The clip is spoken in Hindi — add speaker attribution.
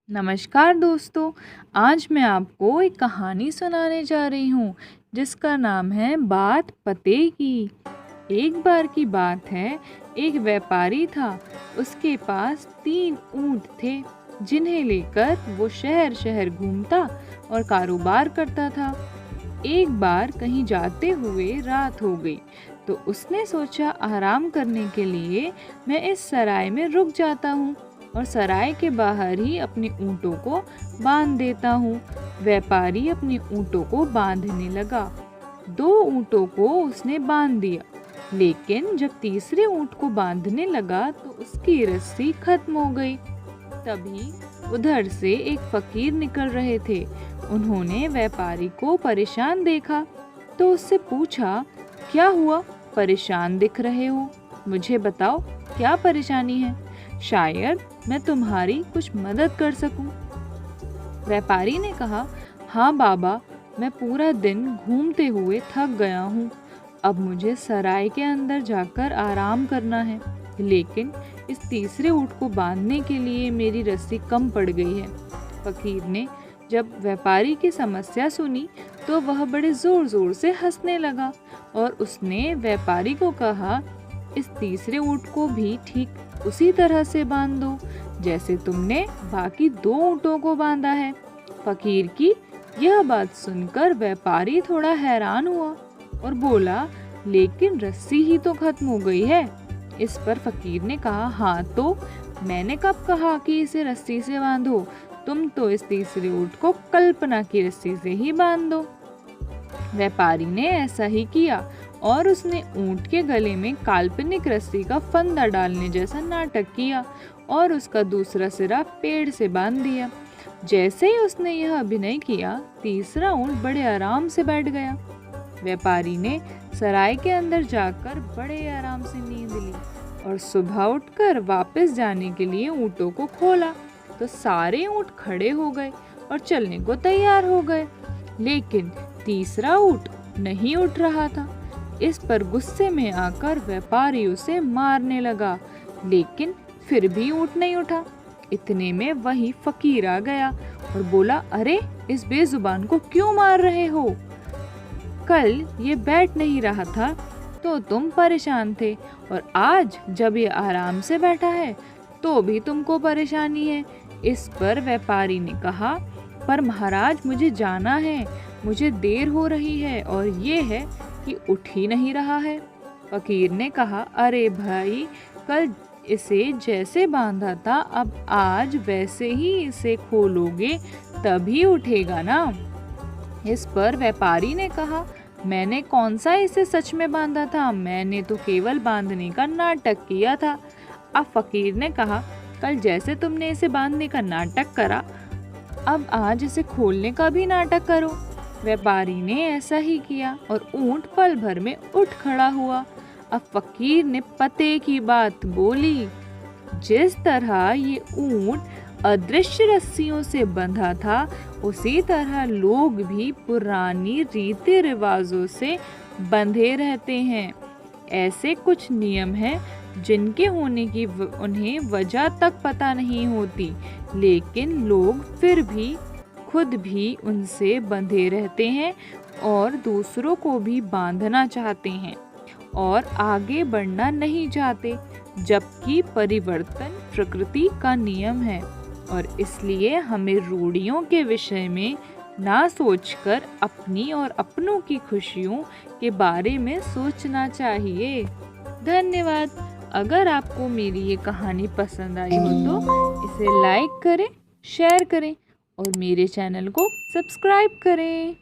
Speaker 1: नमस्कार दोस्तों। आज मैं आपको एक कहानी सुनाने जा रही हूँ जिसका नाम है बात पते की। एक बार की बात है, एक व्यापारी था। उसके पास 3 ऊँट थे जिन्हें लेकर वो शहर शहर घूमता और कारोबार करता था। एक बार कहीं जाते हुए रात हो गई तो उसने सोचा आराम करने के लिए मैं इस सराय में रुक जाता हूँ और सराय के बाहर ही अपने ऊँटों को बांध देता हूँ। व्यापारी अपने ऊँटों को बांधने लगा। 2 ऊँटों को उसने बांध दिया, लेकिन जब तीसरे ऊँट को बांधने लगा तो उसकी रस्सी खत्म हो गई। तभी उधर से एक फकीर निकल रहे थे। उन्होंने व्यापारी को परेशान देखा तो उससे पूछा, क्या हुआ, परेशान दिख रहे हो? मुझे बताओ क्या परेशानी है, शायद मैं तुम्हारी कुछ मदद कर सकूं। व्यापारी ने कहा, हाँ बाबा, मैं पूरा दिन घूमते हुए थक गया हूँ। अब मुझे सराय के अंदर जाकर आराम करना है, लेकिन इस तीसरे ऊँट को बांधने के लिए मेरी रस्सी कम पड़ गई है। फकीर ने जब व्यापारी की समस्या सुनी तो वह बड़े जोर जोर से हंसने लगा और उसने व्यापारी को कहा, इस तीसरे ऊँट को भी ठीक उसी तरह से बांध दो जैसे तुमने बाकी 2 ऊँटों को बांधा है। फकीर की यह बात सुनकर व्यापारी थोड़ा हैरान हुआ और बोला, लेकिन रस्सी ही तो खत्म हो गई है। इस पर फकीर ने कहा, हाँ तो मैंने कब कहा कि इसे रस्सी से बांधो? तुम तो इस तीसरे ऊँट को कल्पना की रस्सी से ही बांध दो। व्यापारी ने ऐसा ही किया और उसने ऊँट के गले में काल्पनिक रस्सी का फंदा डालने जैसा नाटक किया और उसका दूसरा सिरा पेड़ से बांध दिया। जैसे ही उसने यह अभिनय किया, तीसरा ऊँट बड़े आराम से बैठ गया। व्यापारी ने सराय के अंदर जाकर बड़े आराम से नींद ली और सुबह उठकर वापस जाने के लिए ऊँटों को खोला तो सारे ऊँट खड़े हो गए और चलने को तैयार हो गए, लेकिन तीसरा ऊँट नहीं उठ रहा था। इस पर गुस्से में आकर व्यापारी उसे मारने लगा, लेकिन फिर भी ऊँट नहीं उठा। इतने में वही फकीर आ गया और बोला, अरे इस बेजुबान को क्यों मार रहे हो? कल ये बैठ नहीं रहा था तो तुम परेशान थे, और आज जब ये आराम से बैठा है तो भी तुमको परेशानी है। इस पर व्यापारी ने कहा, पर महाराज मुझे जाना है, मुझे देर हो रही है और ये है कि उठ ही नहीं रहा है। फकीर ने कहा, अरे भाई, कल इसे जैसे बांधा था अब आज वैसे ही इसे खोलोगे तभी उठेगा ना। इस पर व्यापारी ने कहा, मैंने कौन सा इसे सच में बांधा था, मैंने तो केवल बांधने का नाटक किया था। अब फकीर ने कहा, कल जैसे तुमने इसे बांधने का नाटक करा, अब आज इसे खोलने का भी नाटक करो। व्यापारी ने ऐसा ही किया और ऊँट पल भर में उठ खड़ा हुआ। अब फकीर ने पते की बात बोली, जिस तरह ये ऊँट अदृश्य रस्सियों से बंधा था, उसी तरह लोग भी पुरानी रीति रिवाजों से बंधे रहते हैं। ऐसे कुछ नियम हैं जिनके होने की उन्हें वजह तक पता नहीं होती, लेकिन लोग फिर भी खुद भी उनसे बंधे रहते हैं और दूसरों को भी बांधना चाहते हैं और आगे बढ़ना नहीं चाहते, जबकि परिवर्तन प्रकृति का नियम है। और इसलिए हमें रूढ़ियों के विषय में ना सोचकर अपनी और अपनों की खुशियों के बारे में सोचना चाहिए। धन्यवाद। अगर आपको मेरी ये कहानी पसंद आई हो तो इसे लाइक करें, शेयर करें और मेरे चैनल को सब्सक्राइब करें।